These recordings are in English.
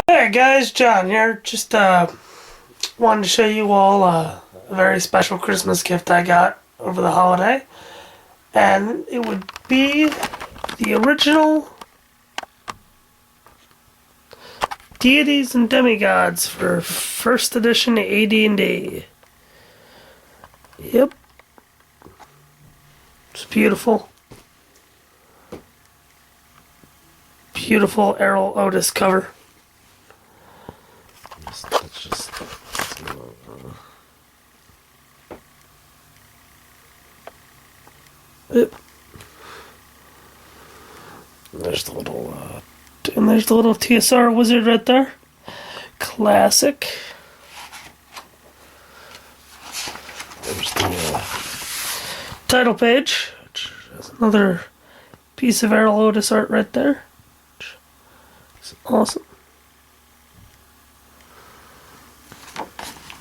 Hey guys, John here. Just wanted to show you all a very special Christmas gift I got over the holiday. And it would be the original Deities and Demigods for first edition AD&D. Yep. It's beautiful. Beautiful Errol Otis cover. Yep. There's the little, and there's the little TSR wizard right there. Classic. There's the title page, which has another piece of Errol Otis art right there. It's awesome.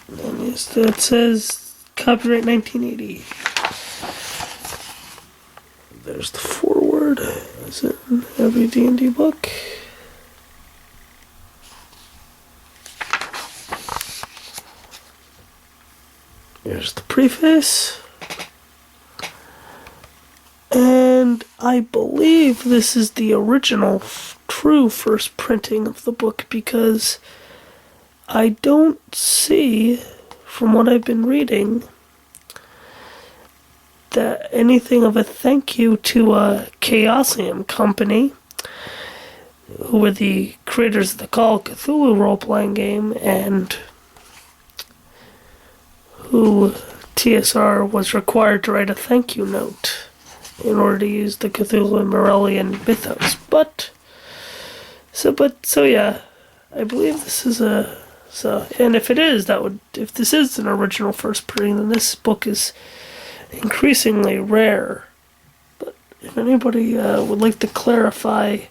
And it says copyright 1980. There's the foreword, as in every D&D book. Here's the preface. And I believe this is the original true first printing of the book, because I don't see, from what I've been reading, that anything of a thank you to Chaosium Company, who were the creators of the Call of Cthulhu role-playing game, and who TSR was required to write a thank you note in order to use the Cthulhu and Morellian mythos. So yeah, I believe this is and if it is, if this is an original first printing, then this book is increasingly rare. But if anybody would like to clarify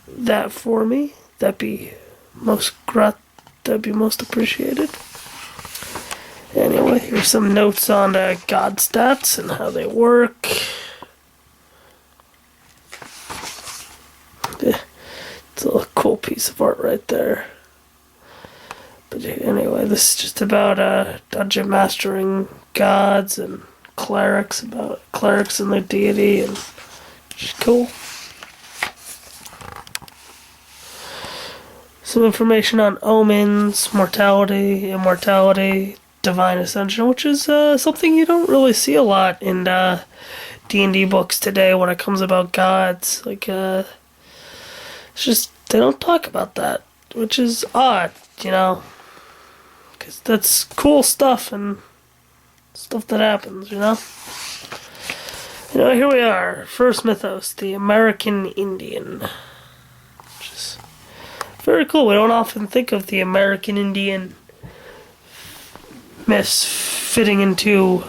that for me, that'd be most appreciated. Anyway, here's some notes on god stats and how they work. It's a cool piece of art right there. But anyway, this is just about dungeon mastering gods and clerics, about clerics and their deity, and just cool. Some information on omens, mortality, immortality, divine ascension, which is something you don't really see a lot in D&D books today when it comes about gods. It's just, they don't talk about that, which is odd, because that's cool stuff and stuff that happens, Here we are. First mythos, the American Indian. Which is very cool. We don't often think of the American Indian myths fitting into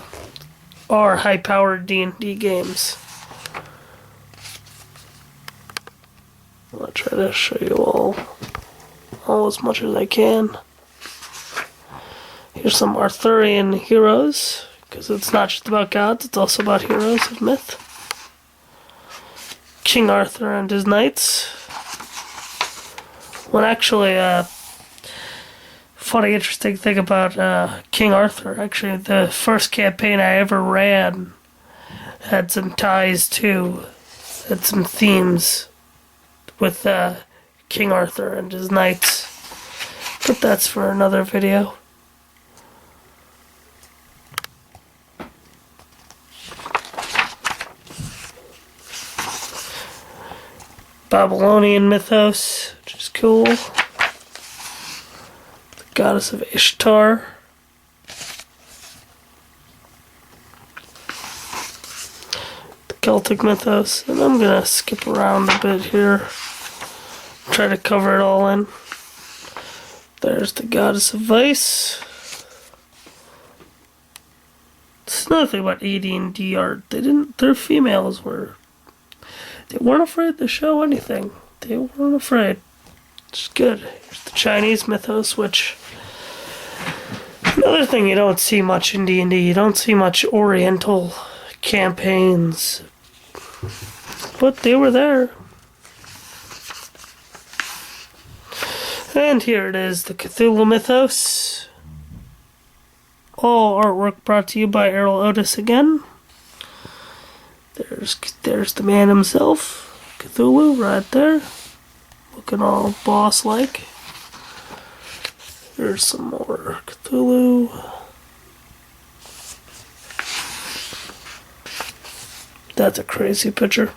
our high-powered D&D games. I'll try to show you all as much as I can. Here's some Arthurian heroes, because it's not just about gods, it's also about heroes of myth. King Arthur and his knights. Well, actually, funny, interesting thing about King Arthur, actually, the first campaign I ever ran had some ties to, had some themes with King Arthur and his knights. But that's for another video. Babylonian mythos, which is cool. The goddess of Ishtar. The Celtic mythos. And I'm gonna skip around a bit here. Try to cover it all in. There's the goddess of vice. It's another thing about AD&D art. Their females they weren't afraid to show anything. They weren't afraid. It's good. Here's the Chinese mythos, which, another thing you don't see much in D&D. You don't see much Oriental campaigns. But they were there. And here it is, the Cthulhu Mythos. All artwork brought to you by Errol Otis again. There's the man himself, Cthulhu, right there. Looking all boss-like. There's some more Cthulhu. That's a crazy picture.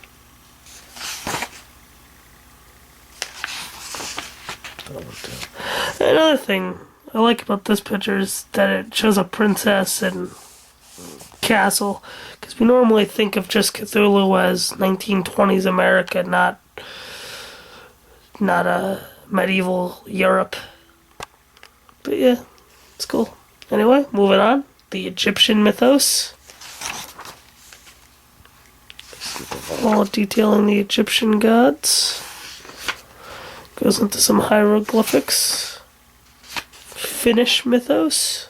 Another thing I like about this picture is that it shows a princess and castle, because we normally think of just Cthulhu as 1920s America, not a medieval Europe. But yeah, it's cool. Anyway, moving on. The Egyptian mythos. All detailing the Egyptian gods. Goes into some hieroglyphics. Finnish mythos.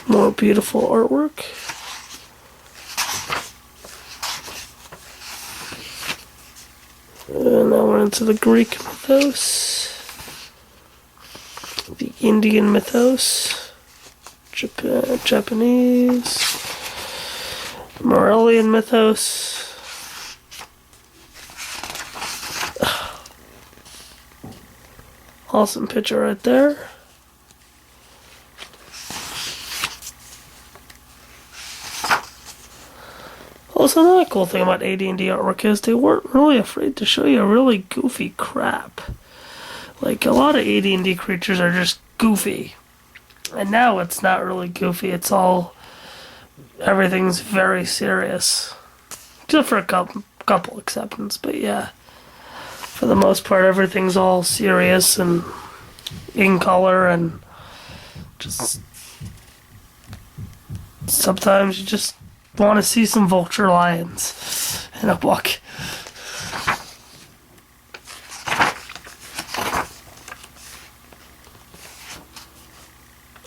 More beautiful artwork. And now we're into the Greek mythos. The Indian mythos. Japanese. Morellian mythos. Awesome picture right there. Also, another cool thing about AD&D artwork is they weren't really afraid to show you really goofy crap. Like, a lot of AD&D creatures are just goofy. And now it's not really goofy, it's all... everything's very serious. Except for a couple exceptions, but yeah. For the most part, everything's all serious and in color, and just... sometimes you just want to see some vulture lions in a book.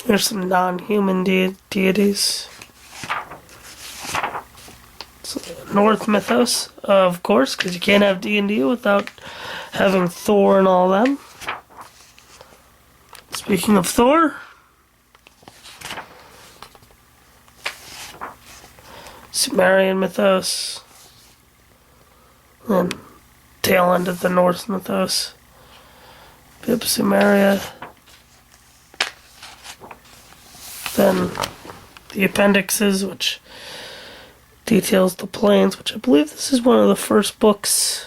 There's some non-human deities. So, Norse mythos, of course, because you can't have D&D without having Thor and all them. Speaking of Thor, Sumerian mythos, and tail end of the Norse mythos, Pip Sumeria. Then the appendixes, which details the planes, which I believe this is one of the first books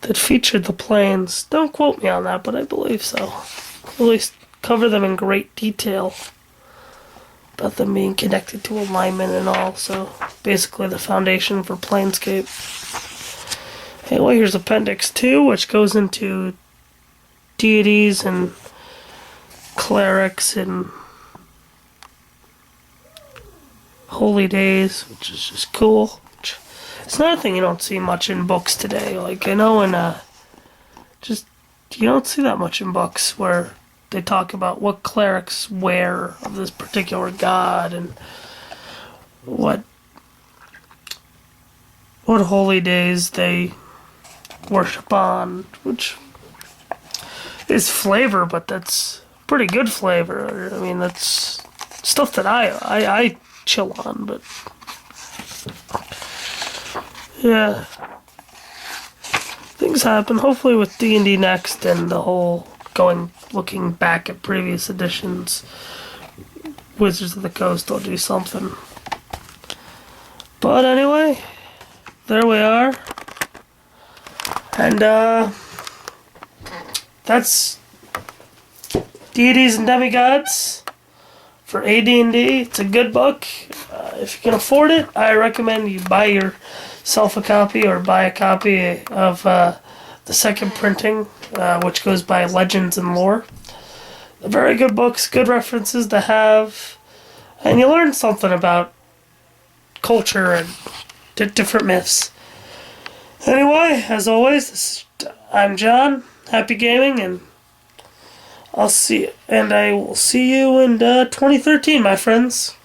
that featured the planes. Don't quote me on that, but I believe so. At least cover them in great detail about them being connected to alignment and all. So basically the foundation for Planescape. Anyway, here's Appendix 2, which goes into deities and clerics and holy days, which is just cool. It's another thing you don't see much in books today. Like, I know just, you don't see that much in books where they talk about what clerics wear of this particular god and what holy days they worship on, which is flavor, but that's pretty good flavor. I mean, that's stuff that I chill on, but yeah, things happen. Hopefully with D&D Next and the whole looking back at previous editions, Wizards of the Coast will do something. But anyway, there we are. And that's Deities and Demigods for AD&D. It's a good book. If you can afford it, I recommend you buy yourself a copy or buy a copy of the second printing, which goes by Legends and Lore. Very good books, good references to have, and you learn something about culture and different myths. Anyway, as always, I'm John. Happy gaming, and I will see you in 2013, my friends.